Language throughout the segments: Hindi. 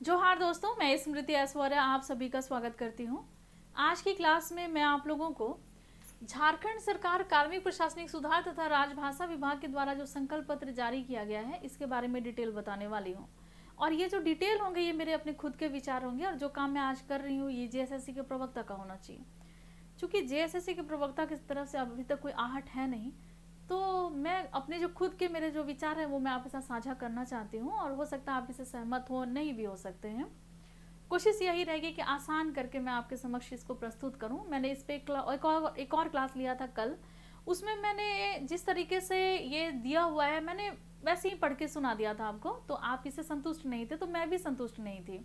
जोहार दोस्तों, मैं स्मृति ऐश्वर्या आप सभी का स्वागत करती हूँ। आज की क्लास में मैं आप लोगों को झारखंड सरकार कार्मिक प्रशासनिक सुधार तथा राजभाषा विभाग के द्वारा जो संकल्प पत्र जारी किया गया है इसके बारे में डिटेल बताने वाली हूँ। और ये जो डिटेल होंगे ये मेरे अपने खुद के विचार होंगे और जो काम मैं आज कर रही हूँ ये जेएसएससी के प्रवक्ता का होना चाहिए। चूंकि जेएसएससी के प्रवक्ता की तरफ से अभी तक कोई आहट है नहीं, तो मैं अपने जो खुद के मेरे जो विचार हैं वो मैं आपके साथ साझा करना चाहती हूँ और हो सकता है आप इससे सहमत हो, नहीं भी हो सकते हैं। कोशिश यही रहेगी कि आसान करके मैं आपके समक्ष इसको प्रस्तुत करूं। मैंने इस पे एक और क्लास लिया था कल, उसमें मैंने जिस तरीके से ये दिया हुआ है मैंने वैसे ही पढ़ के सुना दिया था आपको, तो आप इससे संतुष्ट नहीं थे, तो मैं भी संतुष्ट नहीं थी।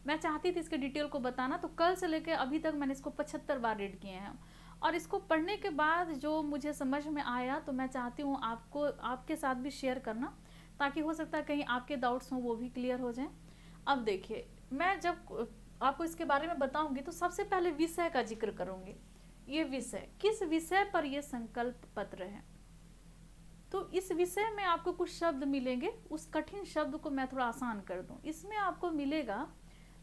मैं चाहती थी इसके डिटेल को बताना, तो कल से लेकर अभी तक मैंने इसको 75 बार रीड किए हैं और इसको पढ़ने के बाद जो मुझे समझ में आया तो मैं चाहती हूँ आपको आपके साथ भी शेयर करना, ताकि हो सकता है कहीं आपके डाउट्स हों वो भी क्लियर हो जाएं। अब देखिए, मैं जब आपको इसके बारे में बताऊंगी तो सबसे पहले विषय का जिक्र करूंगी। ये विषय किस विषय पर ये संकल्प पत्र है, तो इस विषय में आपको कुछ शब्द मिलेंगे, उस कठिन शब्द को मैं थोड़ा आसान कर दूं। इसमें आपको मिलेगा,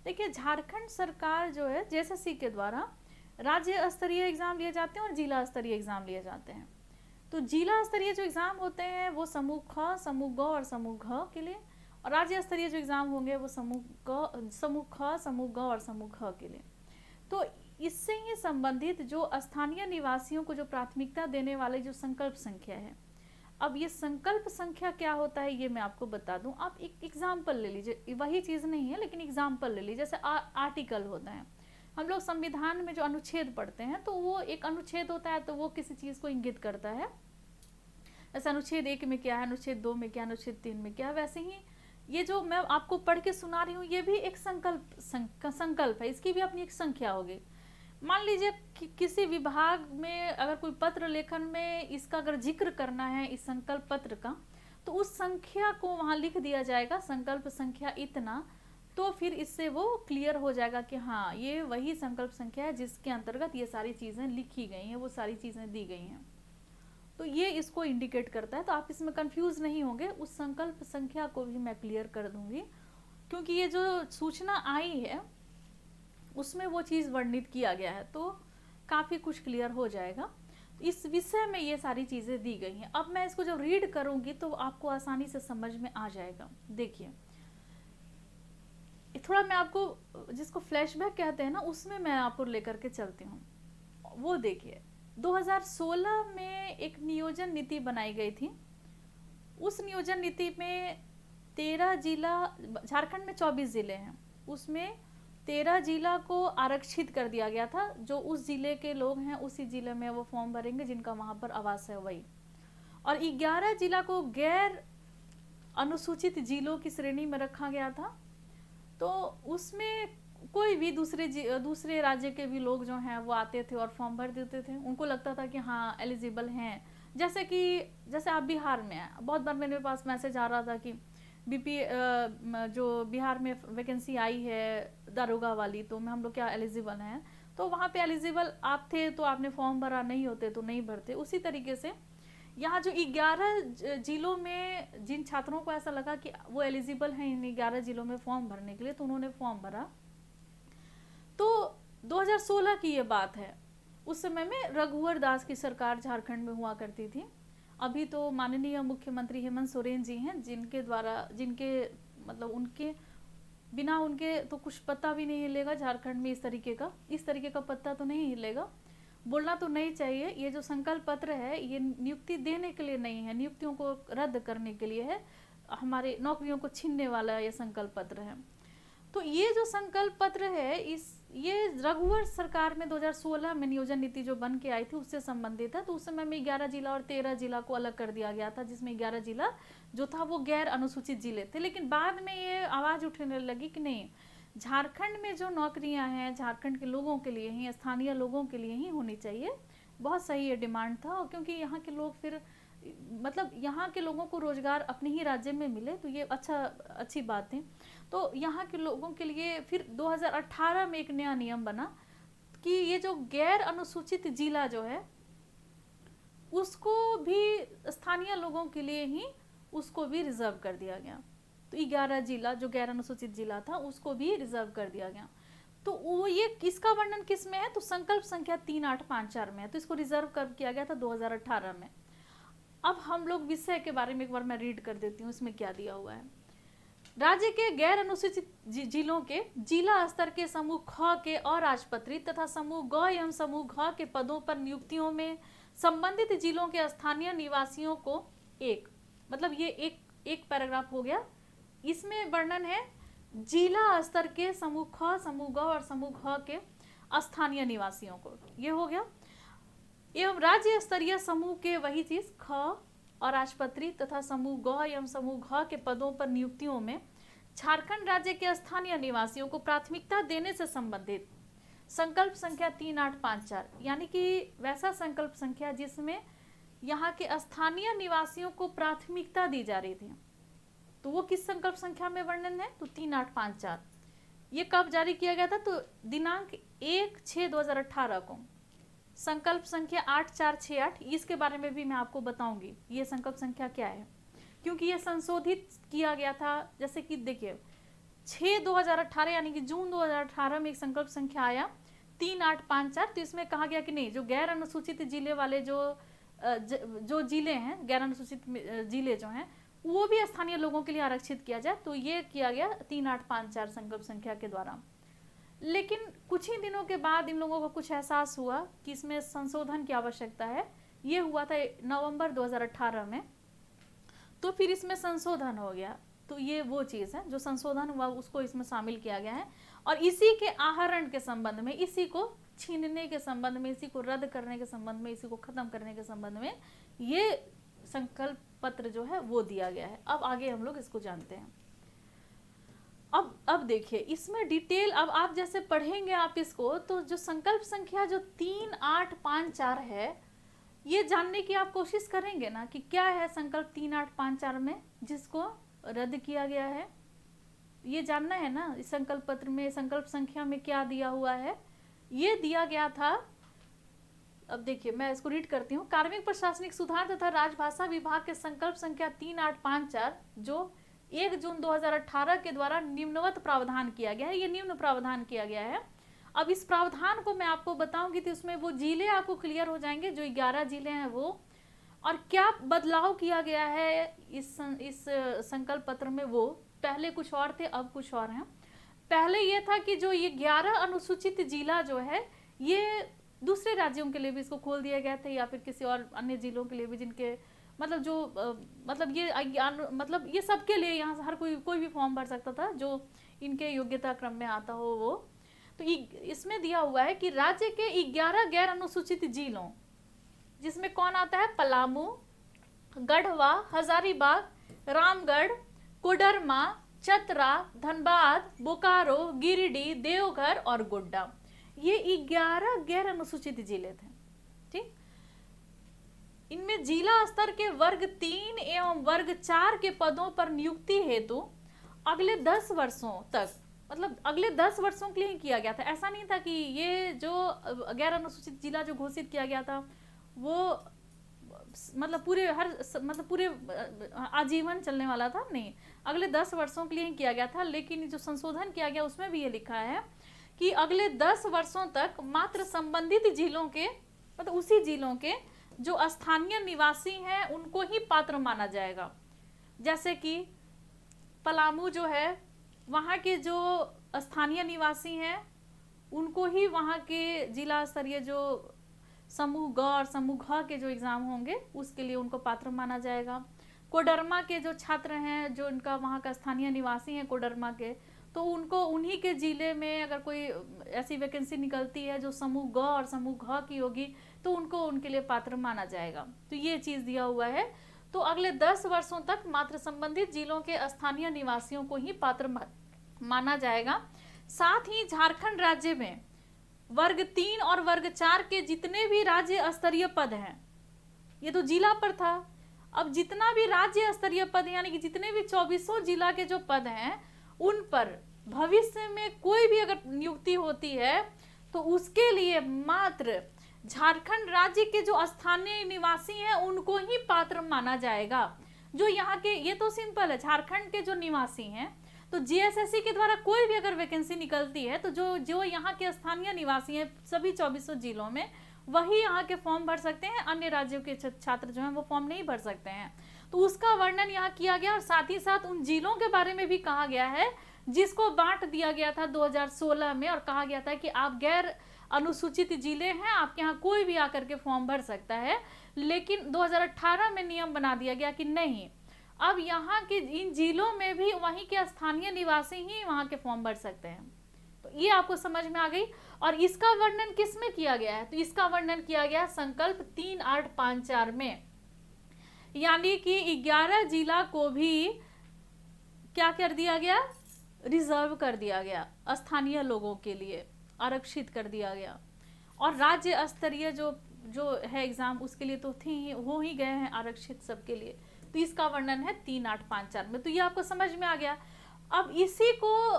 देखिए झारखंड सरकार जो है जेएसएससी के द्वारा राज्य स्तरीय एग्जाम लिए जाते हैं और जिला स्तरीय एग्जाम लिए जाते हैं। तो जिला स्तरीय जो एग्जाम होते हैं वो समूह ख, समूह ग और समूह घ के लिए, और राज्य स्तरीय जो एग्जाम होंगे वो समूह ख, समूह ग और समूह घ के लिए। तो इससे ही संबंधित जो स्थानीय निवासियों को जो प्राथमिकता देने वाले जो संकल्प संख्या है, अब ये संकल्प संख्या क्या होता है ये मैं आपको बता दूं। आप एक एग्जाम्पल ले लीजिए, वही चीज नहीं है लेकिन एग्जाम्पल ले लीजिए। जैसे आर्टिकल होता है, हम लोग संविधान में जो अनुच्छेद पढ़ते हैं तो वो एक अनुच्छेद होता है, तो वो किसी चीज को इंगित करता है। जैसे अनुच्छेद 1 में क्या है, अनुच्छेद 2 में क्या, अनुच्छेद 3 में क्या, वैसे ही ये जो मैं आपको पढ़ के सुना रही हूँ ये भी एक संकल्प है, इसकी भी अपनी एक संख्या होगी। मान लीजिए कि किसी विभाग में अगर कोई पत्र लेखन में इसका अगर जिक्र करना है इस संकल्प पत्र का, तो उस संख्या को वहां लिख दिया जाएगा, संकल्प संख्या इतना, तो फिर इससे वो क्लियर हो जाएगा कि हाँ ये वही संकल्प संख्या है जिसके अंतर्गत ये सारी चीजें लिखी गई हैं, वो सारी चीजें दी गई हैं। तो ये इसको इंडिकेट करता है, तो आप इसमें कंफ्यूज नहीं होंगे। उस संकल्प संख्या को भी मैं क्लियर कर दूंगी, क्योंकि ये जो सूचना आई है उसमें वो चीज वर्णित किया गया है, तो काफी कुछ क्लियर हो जाएगा। इस विषय में ये सारी चीजें दी गई हैं। अब मैं इसको जब रीड करूंगी तो आपको आसानी से समझ में आ जाएगा। देखिए थोड़ा मैं आपको जिसको फ्लैशबैक कहते हैं ना, उसमें मैं आपको लेकर के चलती हूँ। वो देखिए 2016 में एक नियोजन नीति बनाई गई थी। उस नियोजन नीति में 13 जिला, झारखंड में 24 जिले हैं, उसमें 13 जिला को आरक्षित कर दिया गया था। जो उस जिले के लोग हैं उसी जिले में वो फॉर्म भरेंगे जिनका वहां पर आवास है वही। और 11 जिला को गैर अनुसूचित जिलों की श्रेणी में रखा गया था। तो उसमें कोई भी दूसरे राज्य के भी लोग जो हैं वो आते थे और फॉर्म भर देते थे, उनको लगता था कि हाँ एलिजिबल हैं। जैसे आप बिहार में हैं, बहुत बार मेरे पास मैसेज आ रहा था कि बीपी जो बिहार में वैकेंसी आई है दारोगा वाली, तो हम लोग क्या एलिजिबल हैं, तो वहाँ पे एलिजिबल आप थे तो आपने फॉर्म भरा, नहीं होते तो नहीं भरते। उसी तरीके से यहाँ जो 11 जिलों में जिन छात्रों को ऐसा लगा कि वो एलिजिबल हैं इन 11 जिलों में फॉर्म भरने के लिए, तो उन्होंने फॉर्म भरा। तो 2016 की ये बात है। उस समय में रघुवर दास की सरकार झारखंड में हुआ करती थी। अभी तो माननीय मुख्यमंत्री हेमंत सोरेन जी हैं, जिनके मतलब उनके बिना उनके तो कुछ पता भी नहीं हिलेगा झारखंड में। इस तरीके का पता तो नहीं हिलेगा। बोलना तो नहीं चाहिए। ये जो संकल्प पत्र है ये नियुक्ति देने के लिए नहीं है, नियुक्तियों को रद्द करने के लिए है, हमारे नौकरियों को छीनने वाला ये संकल्प पत्र है। तो ये जो संकल्प पत्र है ये रघुवर सरकार में 2016 में नियोजन नीति जो बन के आई थी उससे संबंधित है। तो उस समय में 11 जिला और 13 जिला को अलग कर दिया गया था, जिसमें 11 जिला जो था वो गैर अनुसूचित जिले थे। लेकिन बाद में ये आवाज उठने लगी कि नहीं, झारखंड में जो नौकरियां हैं झारखंड के लोगों के लिए ही, स्थानीय लोगों के लिए ही होनी चाहिए। बहुत सही ये डिमांड था, क्योंकि यहाँ के लोग फिर मतलब यहाँ के लोगों को रोजगार अपने ही राज्य में मिले, तो ये अच्छी बात है। तो यहाँ के लोगों के लिए फिर 2018 में एक नया नियम बना कि ये जो गैर अनुसूचित जिला जो है उसको भी स्थानीय लोगों के लिए ही उसको भी रिजर्व कर दिया गया। तो 11 जिला जो गैर अनुसूचित जिला था उसको भी रिजर्व कर दिया गया। तो वो ये किसका वर्णन किस में है, तो संकल्प संख्या 3854 में है। तो इसको रिजर्व कर किया गया था 2018 में। अब हम लोग विषय के बारे में एक बार मैं रीड कर देती हूँ, इसमें क्या दिया हुआ है। राज्य के गैर अनुसूचित जिलों के जिला स्तर के समूह ख के अराजपत्रित तथा समूह ग एवं समूह घ के पदों पर नियुक्तियों में संबंधित जिलों के स्थानीय निवासियों को एक, मतलब ये एक पैराग्राफ हो गया, इसमें वर्णन है जिला स्तर के समूह ख, समूह ग और समूह घ के स्थानीय निवासियों को, ये हो गया। एवं राज्य स्तरीय समूह के वही चीज ख और राजपत्री तथा समूह ग एवं समूह घ के पदों पर नियुक्तियों में झारखंड राज्य के स्थानीय निवासियों को प्राथमिकता देने से संबंधित संकल्प संख्या 3854, यानी कि वैसा संकल्प संख्या जिसमें यहाँ के स्थानीय निवासियों को प्राथमिकता दी जा रही थी। तो वो किस संकल्प संख्या में वर्णन है, तो 3854। ये कब जारी किया गया था, तो दिनांक 1/6/2018 को। संकल्प संख्या 8468, इसके बारे में भी मैं आपको बताऊंगी ये संकल्प संख्या क्या है, क्योंकि ये संशोधित किया गया था। जैसे कि देखिए 6/2018 यानी कि जून 2018 में एक संकल्प संख्या आया 3854। तो इसमें कहा गया कि नहीं, जो गैर अनुसूचित जिले वाले जो जिले हैं, गैर अनुसूचित जिले जो हैं, वो भी स्थानीय लोगों के लिए आरक्षित किया जाए। तो ये किया गया 3854 संकल्प संख्या के द्वारा। लेकिन कुछ ही दिनों के बाद इन लोगों को कुछ एहसास हुआ कि इसमें संशोधन की आवश्यकता है। ये हुआ था नवंबर 2018 में। तो फिर इसमें संशोधन हो गया। तो ये वो चीज़ है जो संशोधन हुआ, उसको इसमें शामिल किया गया है। और इसी के आहरण के संबंध में, इसी को छीनने के संबंध में, इसी को रद्द करने के संबंध में, इसी को खत्म करने के संबंध में ये संकल्प पत्र जो है वो दिया गया है। अब आगे हम लोग इसको जानते हैं। अब देखिए इसमें डिटेल, अब आप जैसे पढ़ेंगे आप इसको, तो जो संकल्प संख्या जो 3854 है, ये जानने की आप कोशिश करेंगे ना कि क्या है संकल्प 3854 में जिसको रद्द किया गया है। ये जानना है ना, इस संकल्प पत्र में संकल्प संख्या में क्या दिया हुआ है। ये दिया गया था, अब देखिए मैं इसको रीड करती हूँ। कार्मिक प्रशासनिक सुधार तथा राजभाषा विभाग के संकल्प संख्या 3854 जो 1 जून 2018 के द्वारा निम्नवत प्रावधान किया गया है, ये निम्न प्रावधान किया गया है। अब इस प्रावधान को मैं आपको बताऊंगी तो उसमें वो जिले आपको क्लियर हो जाएंगे, जो 11 जिले हैं वो, और क्या बदलाव किया गया है इस संकल्प पत्र में। वो पहले कुछ और थे, अब कुछ और हैं। पहले ये था कि जो ये 11 अनुसूचित जिला जो है, ये दूसरे राज्यों के लिए भी इसको खोल दिया गया था, या फिर किसी और अन्य जिलों के लिए भी, जिनके मतलब जो मतलब ये सबके लिए यहाँ हर कोई भी फॉर्म भर सकता था जो इनके योग्यता क्रम में आता हो वो। तो इसमें दिया हुआ है कि राज्य के 11 गैर अनुसूचित जिलों, जिसमें कौन आता है, पलामू, गढ़वा, हजारीबाग, रामगढ़, कोडरमा, चतरा, धनबाद, बोकारो, गिरिडीह, देवघर और गोड्डा, ये 11 गैर अनुसूचित जिले थे। ठीक, इनमें जिला स्तर के वर्ग 3 एवं वर्ग 4 के पदों पर नियुक्ति हेतु अगले 10 वर्षों तक, मतलब अगले 10 वर्षों के लिए ही किया गया था। ऐसा नहीं था कि ये जो गैर अनुसूचित जिला जो घोषित किया गया था वो मतलब पूरे आजीवन चलने वाला था, नहीं, अगले 10 वर्षों के लिए ही किया गया था। लेकिन जो संशोधन किया गया उसमें भी ये लिखा है कि अगले 10 वर्षों तक मात्र संबंधित जिलों के, मतलब उसी जिलों के जो स्थानीय निवासी हैं उनको ही पात्र माना जाएगा। जैसे कि पलामू जो है, वहाँ के जो स्थानीय निवासी हैं उनको ही वहाँ के जिला स्तरीय जो समूह ग और समूह घ के जो एग्जाम होंगे उसके लिए उनको पात्र माना जाएगा। कोडरमा के जो छात्र हैं, जो इनका वहाँ का स्थानीय निवासी हैं कोडरमा के, तो उनको उन्हीं के जिले में अगर कोई ऐसी वैकेंसी निकलती है जो समूह ग और समूह घ की होगी तो उनको उनके लिए पात्र माना जाएगा। तो ये चीज़ दिया हुआ है। तो अगले 10 वर्षों तक मात्र संबंधित जिलों के स्थानीय निवासियों को ही पात्र माना जाएगा। साथ ही झारखंड राज्य में वर्ग 3 और वर्ग 4 के जितने भी राज्य स्तरीय पद हैं, ये तो जिला पर था, अब जितना भी राज्य स्तरीय पद यानी कि जितने भी 24 जिला के जो पद हैं उन पर भविष्य में कोई भी अगर नियुक्ति होती है तो उसके लिए मात्र झारखंड राज्य के जो स्थानीय निवासी हैं उनको ही पात्र माना जाएगा। जो यहाँ के, ये तो सिंपल है, झारखंड के जो निवासी हैं, तो जीएसएससी के द्वारा कोई भी अगर वैकेंसी निकलती है तो जो जो यहाँ के स्थानीय निवासी हैं सभी 2400 जिलों में, वही यहाँ के फॉर्म भर सकते हैं। अन्य राज्यों के छात्र जो हैं वो फॉर्म नहीं भर सकते हैं। तो उसका वर्णन यहाँ किया गया और साथ ही साथ उन जिलों के बारे में भी कहा गया है जिसको बांट दिया गया था 2016 में, और कहा गया था कि आप गैर अनुसूचित जिले हैं, आपके यहाँ कोई भी आकर के फॉर्म भर सकता है। लेकिन 2018 में नियम बना दिया गया कि नहीं, अब यहाँ के इन जिलों में भी वहीं के स्थानीय निवासी ही वहाँ के फॉर्म भर सकते हैं। तो ये आपको समझ में आ गई। और इसका वर्णन किस में किया गया है? तो इसका वर्णन किया गया संकल्प 3854 में, यानी कि 11 जिला को भी क्या कर दिया गया? रिजर्व कर दिया गया, स्थानीय लोगों के लिए आरक्षित कर दिया गया। और राज्य स्तरीय जो है एग्जाम, उसके लिए तो हो ही गए हैं आरक्षित सबके लिए। तो इसका वर्णन है 3854 में। तो ये आपको समझ में आ गया। अब इसी को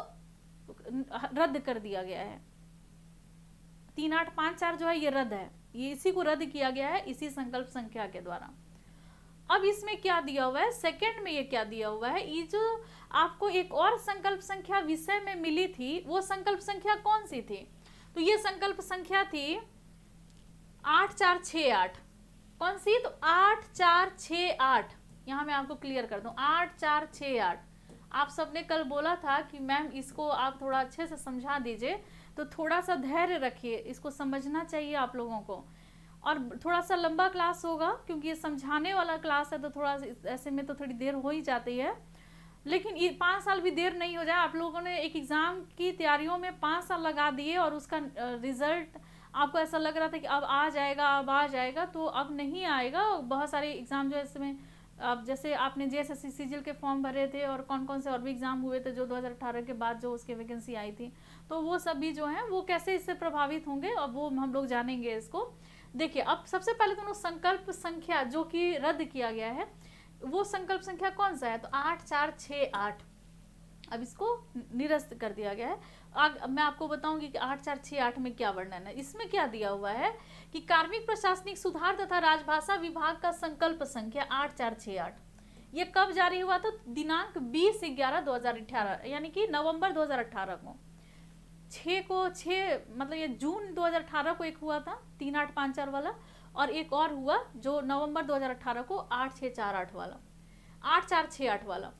रद्द कर दिया गया है, 3854 जो है ये रद्द है, ये इसी को रद्द किया गया है इसी संकल्प संख्या के द्वारा। अब इसमें क्या दिया हुआ है सेकंड में, ये क्या दिया हुआ है, ये जो आपको एक और संकल्प संख्या विषय में मिली थी, वो संकल्प संख्या कौन सी थी? तो ये संकल्प संख्या थी 8468। कौन सी? तो 8468। यहां मैं आपको क्लियर कर दूं, 8468। आप सबने कल बोला था कि मैम इसको आप थोड़ा अच्छे से समझा दीजिए, तो थोड़ा सा धैर्य रखिए, इसको समझना चाहिए आप लोगों को। और थोड़ा सा लंबा क्लास होगा क्योंकि ये समझाने वाला क्लास है, तो थोड़ा ऐसे में तो थोड़ी देर हो ही जाती है। लेकिन ये 5 साल भी देर नहीं हो जाए। आप लोगों ने एक एग्जाम की तैयारियों में 5 साल लगा दिए और उसका रिजल्ट आपको ऐसा लग रहा था कि अब आ जाएगा, अब आ जाएगा, तो अब नहीं आएगा। बहुत सारे एग्जाम जो है इसमें, अब जैसे आपने जेएसएससी सीजीएल के फॉर्म भरे थे और कौन कौन से और भी एग्जाम हुए थे जो 2018 के बाद जो उसके वैकेंसी आई थी, तो वो सभी जो हैं वो कैसे इससे प्रभावित होंगे, अब वो हम लोग जानेंगे इसको। देखिए, अब सबसे पहले तो संकल्प संख्या जो कि रद्द किया गया है, वो संकल्प संख्या कौन सा है? तो 8468। अब इसको निरस्त कर दिया गया है। मैं आपको बताऊंगी कि 8468 में क्या वर्णन है। इसमें क्या दिया हुआ है कि कार्मिक प्रशासनिक सुधार तथा राजभाषा विभाग का संकल्प संख्या 8468 ये कब जारी हुआ था? दिनांक 20/11/2018, यानी कि नवंबर 2018 को। 6 मतलब ये जून 2018 को एक हुआ था 3854 वाला, और एक और हुआ जो नवंबर 2018 को 8648 वाला, 8468 वाला।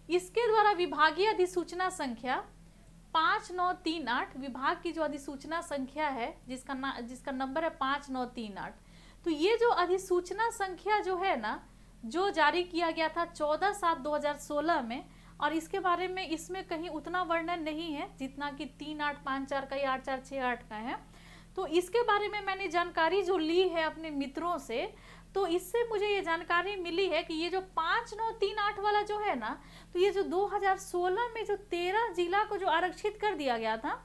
इसके द्वारा विभागीय अधिसूचना संख्या 5938, विभाग की जो अधिसूचना संख्या है जिसका नंबर है 5938, तो ये जो अधिसूचना संख्या जो है ना, जो जारी किया गया था 14/7/2016 में, और इसके बारे में इसमें कहीं उतना वर्णन नहीं है जितना कि 3854 का या 8468 का है। तो इसके बारे में मैंने जानकारी जो ली है अपने मित्रों से, तो इससे मुझे ये जानकारी मिली है कि ये जो 5938 वाला जो है ना, तो ये जो 2016 में जो 13 जिला को जो आरक्षित कर दिया गया था,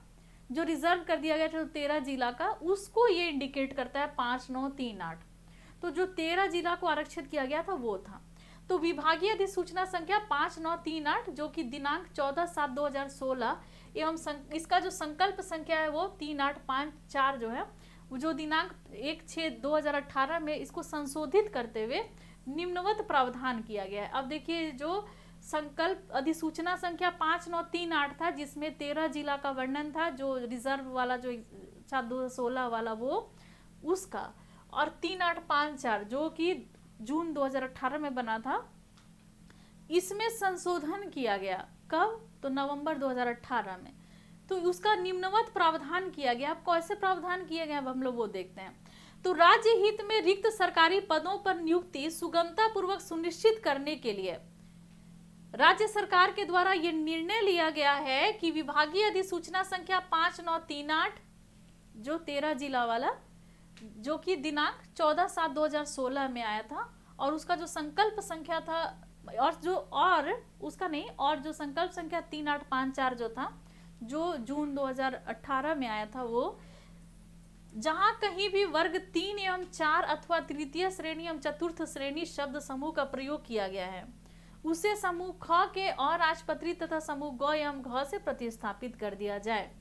जो रिजर्व कर दिया गया था 13 जिला का, उसको ये इंडिकेट करता है 5938। तो जो 13 जिला को आरक्षित किया गया था वो था। तो विभागीय अधिसूचना संख्या 5938 जो कि दिनांक 14/7/2016 एवं इसका जो संकल्प संख्या है वो 3854 जो है, जो दिनांक 1/6/2018 में इसको संशोधित करते हुए निम्नवत प्रावधान किया गया है। अब देखिए, जो संकल्प अधिसूचना संख्या 5938 था जिसमें 13 जिला का वर्णन था, जो रिजर्व वाला जो 2016 वाला वो उसका, और 3854 जो कि जून 2018 में बना था, इसमें संशोधन किया गया। कब? तो नवंबर 2018 में। तो उसका निम्नवत प्रावधान किया गया। अब कैसे प्रावधान किए गए अब हम लोग वो देखते हैं। तो राज्य हित में रिक्त सरकारी पदों पर नियुक्ति सुगमता पूर्वक सुनिश्चित करने के लिए राज्य सरकार के द्वारा यह निर्णय लिया गया है कि विभागीय अधिसूचना संख्या 5938 जो 13 जिला वाला, जो कि दिनांक 14/7/2016 में आया था, और उसका जो संकल्प संख्या था, और जो संकल्प संख्या 3854 जो था, जो जून 2018 में आया था, वो जहां कहीं भी वर्ग 3 एवं 4 अथवा तृतीय श्रेणी एवं चतुर्थ श्रेणी शब्द समूह का प्रयोग किया गया है, उसे समूह ख के अराजपत्री तथा समूह ग एवं घ से प्रतिस्थापित कर दिया जाए।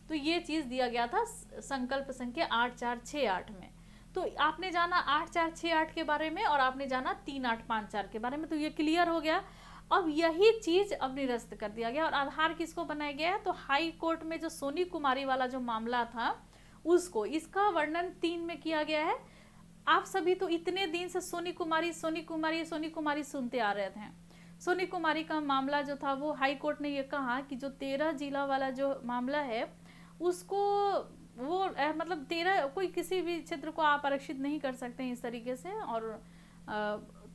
तो ये चीज दिया गया था संकल्प संख्या 8468 में। तो आपने जाना 8468 के बारे में और आपने जाना 3854 के बारे में, तो ये क्लियर हो गया। अब यही चीज अब निरस्त कर दिया गया और आधार किसको बनाया गया है, तो हाई कोर्ट में जो सोनी कुमारी वाला जो मामला था उसको, इसका वर्णन 3 में किया गया है। आप सभी तो इतने दिन से सोनी कुमारी सोनी कुमारी सोनी कुमारी सुनते आ रहे थे। सोनी कुमारी का मामला जो था वो हाई कोर्ट ने ये कहा कि जो 13 जिला वाला जो मामला है उसको वो मतलब 13 कोई किसी भी क्षेत्र को आप आरक्षित नहीं कर सकते इस तरीके से, और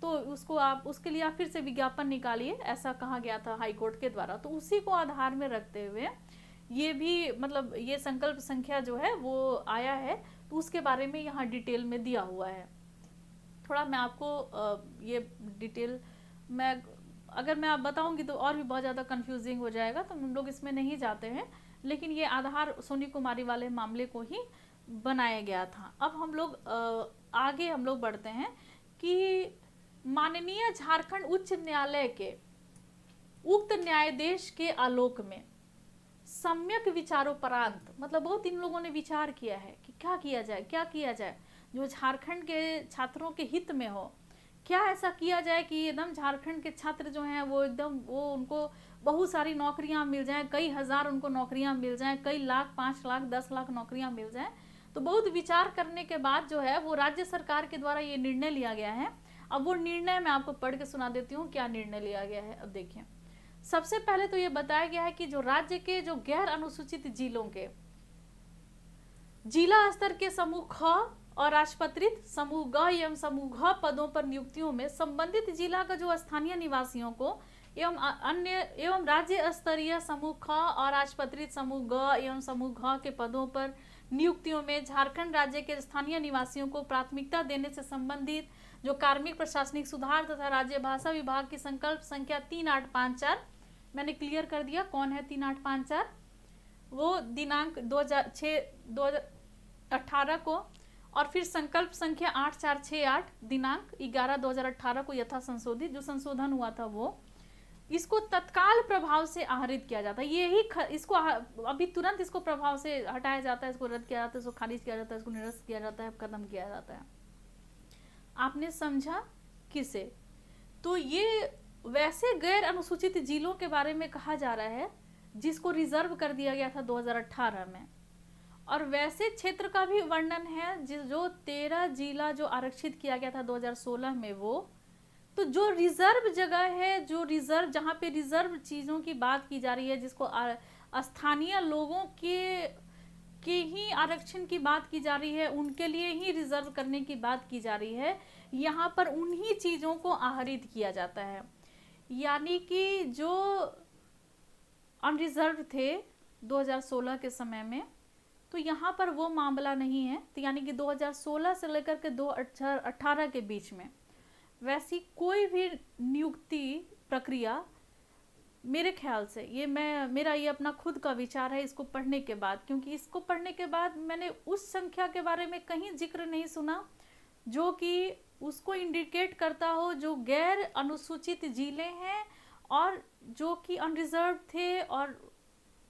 तो उसको आप उसके लिए आप फिर से विज्ञापन निकालिए, ऐसा कहा गया था हाई कोर्ट के द्वारा। तो उसी को आधार में रखते हुए ये भी मतलब ये संकल्प संख्या जो है वो आया है, तो उसके बारे में यहाँ डिटेल में दिया हुआ है। थोड़ा मैं आपको ये डिटेल मैं अगर मैं आप बताऊंगी तो और भी बहुत ज़्यादा कंफ्यूजिंग हो जाएगा, तो हम लोग इसमें नहीं जाते हैं। लेकिन ये आधार सोनी कुमारी वाले मामले को ही बनाया गया था। अब हम लोग आगे हम लोग बढ़ते हैं कि माननीय झारखंड उच्च न्यायालय के उक्त न्यायाधीश के आलोक में सम्यक विचारोपरांत, मतलब बहुत इन लोगों ने विचार किया है कि क्या किया जाए जो झारखंड के छात्रों के हित में हो, क्या ऐसा किया जाए कि एकदम झारखंड के छात्र जो हैं वो एकदम वो उनको बहुत सारी नौकरियां मिल जाएं, कई हजार उनको नौकरियां मिल जाएं, कई लाख 5 लाख 10 लाख नौकरियां मिल जाएं। तो बहुत विचार करने के बाद जो है वो राज्य सरकार के द्वारा ये निर्णय लिया गया है। अब वो निर्णय मैं आपको पढ़ के सुना देती हूँ क्या निर्णय लिया गया है। अब देखिए, सबसे पहले तो ये बताया गया है कि जो राज्य के जो गैर अनुसूचित जिलों के जिला स्तर के समूह ख और राजपत्रित समूह ग एवं समूह घ पदों पर नियुक्तियों में संबंधित जिला का जो स्थानीय निवासियों को एवं अन्य एवं राज्य स्तरीय समूह ख और राजपत्रित समूह ग एवं समूह घ के पदों पर नियुक्तियों में झारखंड राज्य के स्थानीय निवासियों को प्राथमिकता देने से संबंधित जो कार्मिक प्रशासनिक सुधार तथा राज्य भाषा विभाग की संकल्प संख्या 3854 मैंने क्लियर कर दिया कौन है 3854, वो दिनांक 2018 को, और फिर संकल्प संख्या 8468 दिनांक 11/2018 को यथा संशोधित जो संशोधन हुआ था वो, इसको तत्काल प्रभाव से आहरित किया जाता है। यही इसको अभी तुरंत इसको प्रभाव से हटाया जाता है, इसको रद्द किया जाता है, इसको खारिज किया जाता है, इसको निरस्त किया जाता है, खत्म किया जाता है। आपने समझा किसे? तो ये वैसे गैर अनुसूचित जिलों के बारे में कहा जा रहा है जिसको रिजर्व कर दिया गया था 2018 में, और वैसे क्षेत्र का भी वर्णन है जो 13 जिला जो आरक्षित किया गया था 2016 में वो, तो जो रिजर्व जगह है, जो रिजर्व जहाँ पे रिजर्व चीज़ों की बात की जा रही है, जिसको स्थानीय लोगों के ही आरक्षण की बात की जा रही है, उनके लिए ही रिजर्व करने की बात की जा रही है, यहाँ पर उन्हीं चीज़ों को आहरित किया जाता है। यानी कि जो अनरिजर्व थे 2016 के समय में, तो यहाँ पर वो मामला नहीं है। तो यानी कि 2016 से लेकर के 2018 के बीच में वैसी कोई भी नियुक्ति प्रक्रिया, मेरे ख्याल से ये मेरा ये अपना खुद का विचार है इसको पढ़ने के बाद, क्योंकि इसको पढ़ने के बाद मैंने उस संख्या के बारे में कहीं जिक्र नहीं सुना जो कि उसको इंडिकेट करता हो जो गैर अनुसूचित जिले हैं और जो कि अनरिजर्व थे और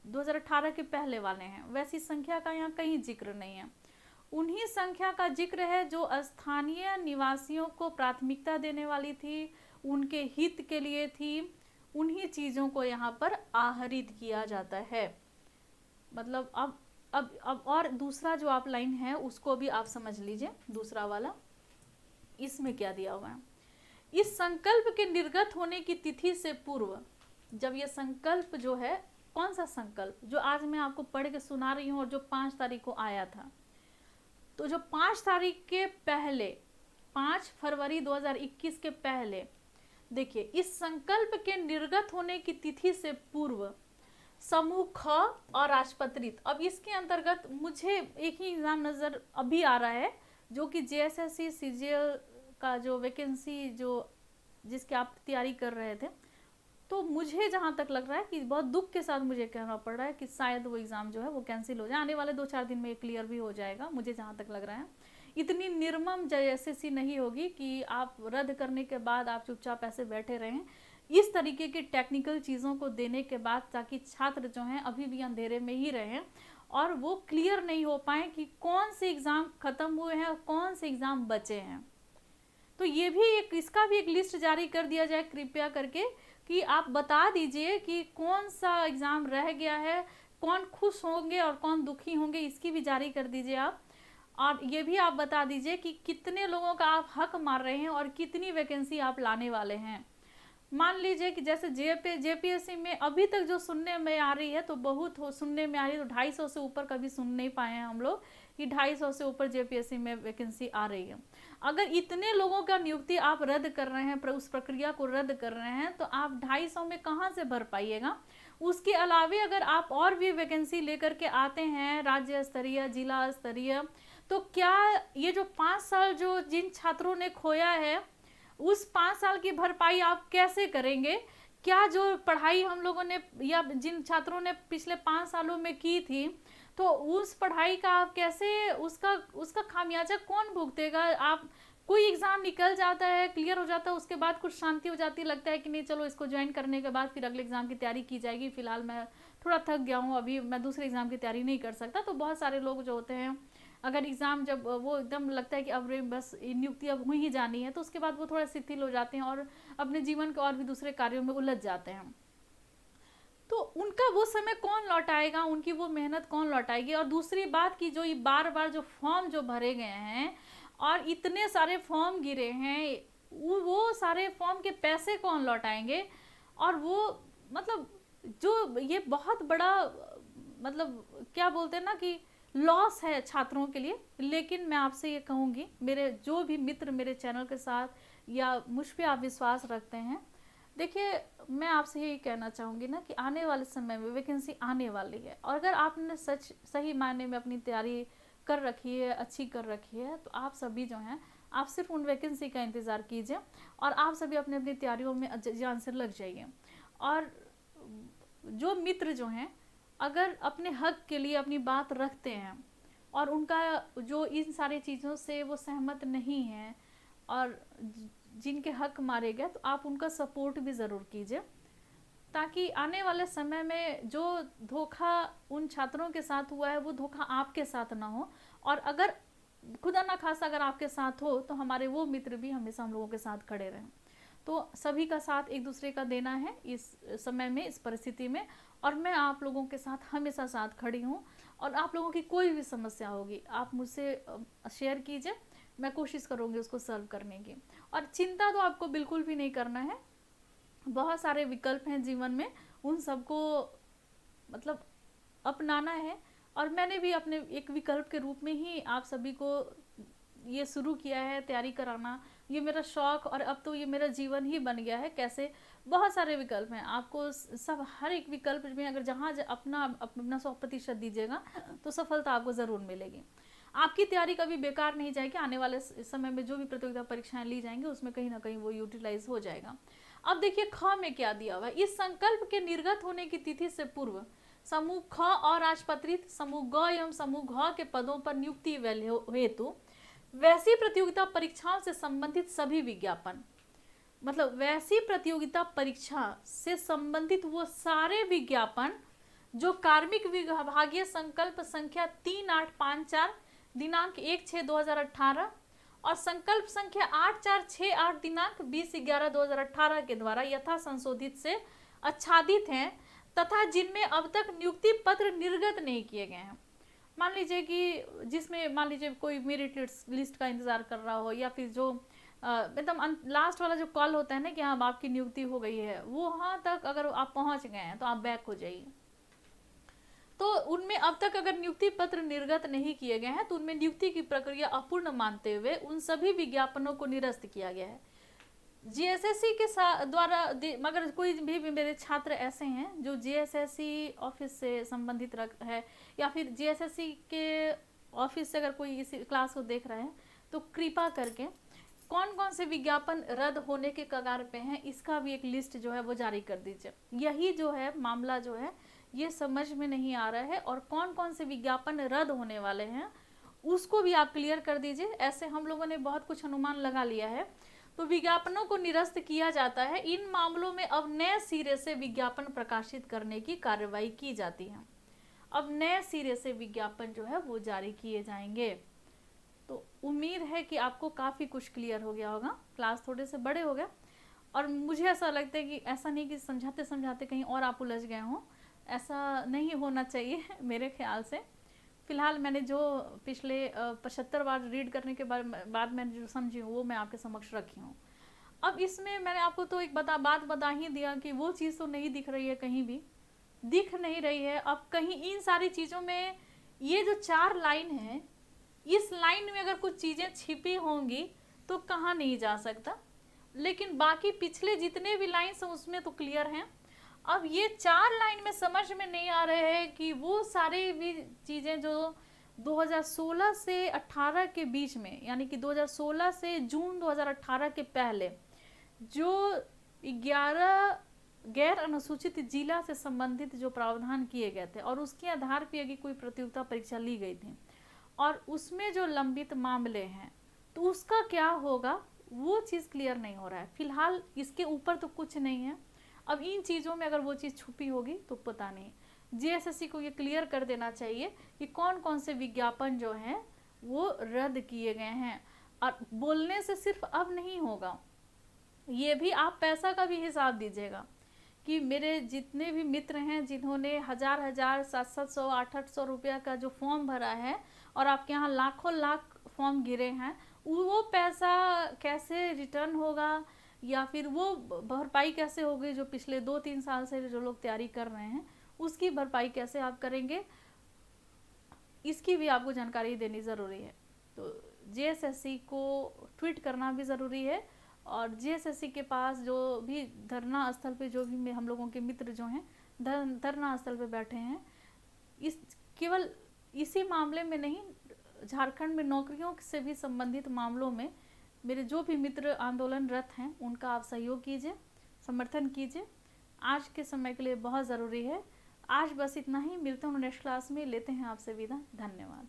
2018 के पहले वाले हैं, वैसी संख्या का यहाँ कहीं जिक्र नहीं है। उन्हीं संख्या का जिक्र है जो स्थानीय निवासियों को प्राथमिकता देने वाली थी, उनके हित के लिए थी, उन्हीं चीज़ों को यहाँ पर आहरित किया जाता है। मतलब अब और दूसरा जो आप लाइन है उसको भी आप समझ लीजिए, दूसरा वाला इसमें क्या दिया हुआ है। इस संकल्प के निर्गत होने की तिथि से पूर्व, जब ये संकल्प जो है, कौन सा संकल्प जो आज मैं आपको पढ़ के सुना रही हूँ और जो 5 तारीख को आया था, तो जो 5 तारीख के पहले 5 फरवरी 2021 के पहले देखिए, इस संकल्प के निर्गत होने की तिथि से पूर्व समूह ख और राजपत्रित, अब इसके अंतर्गत मुझे एक ही एग्जाम नजर अभी आ रहा है जो कि JSSC CGL का जो वैकेंसी जो जिसकी आप तैयारी कर रहे थे, तो मुझे जहाँ तक लग रहा है कि बहुत दुख के साथ मुझे कहना पड़ रहा है कि शायद वो एग्ज़ाम जो है वो कैंसिल हो जाए, आने वाले 2-4 दिन में क्लियर भी हो जाएगा, मुझे जहाँ तक लग रहा है। इतनी निर्मम JSSC नहीं होगी कि आप रद्द करने के बाद आप चुपचाप ऐसे बैठे रहें, इस तरीके की टेक्निकल चीज़ों को देने के बाद, ताकि छात्र जो हैं अभी भी अंधेरे में ही रहें और वो क्लियर नहीं हो पाए कि कौन से एग्ज़ाम ख़त्म हुए हैं और कौन से एग्ज़ाम बचे हैं। तो ये भी एक, इसका भी एक लिस्ट जारी कर दिया जाए कृपया करके, कि आप बता दीजिए कि कौन सा एग्ज़ाम रह गया है, कौन खुश होंगे और कौन दुखी होंगे, इसकी भी जारी कर दीजिए आप। और ये भी आप बता दीजिए कि कितने लोगों का आप हक मार रहे हैं और कितनी वैकेंसी आप लाने वाले हैं। मान लीजिए कि जैसे जेपीएससी में अभी तक जो सुनने में आ रही है, तो बहुत सुनने में आ रही है, तो 250 से ऊपर कभी सुन नहीं पाए हैं हम लोग कि 250 से ऊपर जेपीएससी में वैकेंसी आ रही है। अगर इतने लोगों का नियुक्ति आप रद्द कर रहे हैं, उस प्रक्रिया को रद्द कर रहे हैं, तो आप 250 में कहाँ से भर पाइएगा। उसके अलावे अगर आप और भी वैकेंसी लेकर के आते हैं राज्य स्तरीय, जिला स्तरीय, तो क्या ये जो 5 साल जो जिन छात्रों ने खोया है, उस 5 साल की भरपाई आप कैसे करेंगे। क्या जो पढ़ाई हम लोगों ने या जिन छात्रों ने पिछले 5 सालों में की थी, तो उस पढ़ाई का आप कैसे, उसका खामियाजा कौन भुगतेगा। आप कोई एग्ज़ाम निकल जाता है, क्लियर हो जाता है, उसके बाद कुछ शांति हो जाती है, लगता है कि नहीं चलो इसको ज्वाइन करने के बाद फिर अगले एग्ज़ाम की तैयारी की जाएगी, फिलहाल मैं थोड़ा थक गया हूँ, अभी मैं दूसरे एग्ज़ाम की तैयारी नहीं कर सकता। तो बहुत सारे लोग जो होते हैं, अगर एग्ज़ाम जब वो एकदम लगता है कि अब बस नियुक्ति अब हुई ही जानी है, तो उसके बाद वो थोड़ा शिथिल हो जाते हैं और अपने जीवन के और भी दूसरे कार्यों में उलझ जाते हैं। तो उनका वो समय कौन लौटाएगा, उनकी वो मेहनत कौन लौटाएगी। और दूसरी बात कि जो ये बार बार जो फॉर्म जो भरे गए हैं और इतने सारे फॉर्म गिरे हैं, वो सारे फॉर्म के पैसे कौन लौटाएंगे। और वो मतलब जो ये बहुत बड़ा, मतलब क्या बोलते हैं ना कि लॉस है छात्रों के लिए। लेकिन मैं आपसे ये कहूँगी, मेरे जो भी मित्र मेरे चैनल के साथ या मुझ पे आप विश्वास रखते हैं, देखिए मैं आपसे यही कहना चाहूँगी ना कि आने वाले समय में वैकेंसी आने वाली है, और अगर आपने सही मायने में अपनी तैयारी कर रखी है, अच्छी कर रखी है, तो आप सभी जो हैं, आप सिर्फ उन वैकेंसी का इंतज़ार कीजिए और आप सभी अपनी अपनी तैयारियों में जान से लग जाइए। और जो मित्र जो हैं, अगर अपने हक के लिए अपनी बात रखते हैं और उनका जो इन सारी चीज़ों से वो सहमत नहीं है और जिनके हक मारे गए, तो आप उनका सपोर्ट भी ज़रूर कीजिए, ताकि आने वाले समय में जो धोखा उन छात्रों के साथ हुआ है, वो धोखा आपके साथ ना हो। और अगर खुदा ना खासा अगर आपके साथ हो, तो हमारे वो मित्र भी हमेशा हम लोगों के साथ खड़े रहें। तो सभी का साथ एक दूसरे का देना है इस समय में, इस परिस्थिति में। और मैं आप लोगों के साथ हमेशा साथ खड़ी हूँ। और आप लोगों की कोई भी समस्या होगी, आप मुझसे शेयर कीजिए, मैं कोशिश करूँगी उसको सॉल्व करने की। और चिंता तो आपको बिल्कुल भी नहीं करना है, बहुत सारे विकल्प हैं जीवन में, उन सबको मतलब अपनाना है। और मैंने भी अपने एक विकल्प के रूप में ही आप सभी को ये शुरू किया है तैयारी कराना। ये मेरा शौक़ और अब तो ये मेरा जीवन ही बन गया है। कैसे, बहुत सारे विकल्प हैं, आपको सब हर एक विकल्प में अगर जहाँ अपना 100% दीजिएगा, तो सफलता आपको ज़रूर मिलेगी। आपकी तैयारी कभी बेकार नहीं जाएगी। आने वाले समय में जो भी प्रतियोगिता परीक्षाएं ली जाएंगी, उसमें कहीं ना कहीं वो यूटिलाइज हो जाएगा। अब देखिए ख में क्या दिया हुआ है। इस संकल्प के निर्गत होने की तिथि से पूर्व समूह ख अराजपत्रित समूह ग एवं समूह घ के पदों पर नियुक्ति हेतु वैसी प्रतियोगिता परीक्षाओं से संबंधित सभी विज्ञापन, मतलब वैसी प्रतियोगिता परीक्षा से संबंधित वो सारे विज्ञापन जो कार्मिक विभागीय संकल्प संख्या 3854 दिनांक 1/6/2018 और संकल्प संख्या 8468 दिनांक 20/11/2018 के द्वारा यथा संशोधित से आच्छादित हैं तथा जिनमें अब तक नियुक्ति पत्र निर्गत नहीं किए गए हैं। मान लीजिए कि जिसमें मान लीजिए कोई मेरिट लिस्ट का इंतजार कर रहा हो, या फिर जो एकदम लास्ट वाला जो कॉल होता है ना कि हाँ आपकी नियुक्ति हो गई है, वो वहाँ तक अगर आप पहुँच गए हैं तो आप बैक हो जाइए। तो उनमें अब तक अगर नियुक्ति पत्र निर्गत नहीं किए गए हैं, तो उनमें नियुक्ति की प्रक्रिया अपूर्ण मानते हुए उन सभी विज्ञापनों को निरस्त किया गया है। जीएसएससी के द्वारा, मगर कोई भी मेरे छात्र ऐसे हैं जो जीएसएससी ऑफिस से संबंधित है, या फिर जीएसएससी के ऑफिस से अगर कोई इस क्लास को देख रहे हैं, तो कृपा करके कौन कौन से विज्ञापन रद्द होने के कगार पे हैं, इसका भी एक लिस्ट जो है वो जारी कर दीजिए। यही जो है मामला जो है ये समझ में नहीं आ रहा है, और कौन कौन से विज्ञापन रद्द होने वाले हैं उसको भी आप क्लियर कर दीजिए। ऐसे हम लोगों ने बहुत कुछ अनुमान लगा लिया है। तो विज्ञापनों को निरस्त किया जाता है। इन मामलों में अब नए सिरे से विज्ञापन प्रकाशित करने की कार्रवाई की जाती है। अब नए सिरे से विज्ञापन जो है वो जारी किए जाएंगे। तो उम्मीद है कि आपको काफ़ी कुछ क्लियर हो गया होगा, क्लास थोड़े से बड़े हो गए। और मुझे ऐसा लगता है कि ऐसा नहीं कि समझाते समझाते कहीं और आप उलझ गए हों, ऐसा नहीं होना चाहिए मेरे ख्याल से। फिलहाल मैंने जो पिछले 75 बार रीड करने के बाद मैंने जो समझी हूँ वो मैं आपके समक्ष रखी हूँ। अब इसमें मैंने आपको तो एक बात बता ही दिया कि वो चीज़ तो नहीं दिख रही है, कहीं भी दिख नहीं रही है। अब कहीं इन सारी चीज़ों में ये जो 4 लाइन है, इस लाइन में अगर कुछ चीज़ें छिपी होंगी तो कहाँ नहीं जा सकता, लेकिन बाकी पिछले जितने भी लाइन्स हैं उसमें तो क्लियर हैं। अब ये 4 लाइन में समझ में नहीं आ रहे हैं कि वो सारी भी चीज़ें जो 2016 से 18 के बीच में, यानी कि 2016 से जून 2018 के पहले जो 11 गैर अनुसूचित जिला से संबंधित जो प्रावधान किए गए थे और उसके आधार पर यदि कोई प्रतियोगिता परीक्षा ली गई थी और उसमें जो लंबित मामले हैं तो उसका क्या होगा, वो चीज़ क्लियर नहीं हो रहा है। फिलहाल इसके ऊपर तो कुछ नहीं है। अब इन चीज़ों में अगर वो चीज़ छुपी होगी तो पता नहीं। जीएसएससी को ये क्लियर कर देना चाहिए कि कौन कौन से विज्ञापन जो हैं वो रद्द किए गए हैं। और बोलने से सिर्फ अब नहीं होगा, ये भी आप पैसा का भी हिसाब दीजिएगा कि मेरे जितने भी मित्र हैं जिन्होंने 1000 700 800 रुपया का जो फॉर्म भरा है और आपके यहाँ लाखों लाख फॉर्म गिरे हैं, वो पैसा कैसे रिटर्न होगा या फिर वो भरपाई कैसे होगी, जो पिछले 2-3 साल से जो लोग तैयारी कर रहे हैं उसकी भरपाई कैसे आप करेंगे, इसकी भी आपको जानकारी देनी ज़रूरी है। तो जीएसएससी को ट्वीट करना भी ज़रूरी है। और जीएसएससी के पास जो भी धरना स्थल पे जो भी हम लोगों के मित्र जो हैं धरना स्थल पे बैठे हैं, इस केवल इसी मामले में नहीं, झारखंड में नौकरियों से भी संबंधित मामलों में मेरे जो भी मित्र आंदोलनरत हैं उनका आप सहयोग कीजिए, समर्थन कीजिए। आज के समय के लिए बहुत ज़रूरी है। आज बस इतना ही, मिलते हैं नेक्स्ट क्लास में, लेते हैं आपसे विदा। धन्यवाद।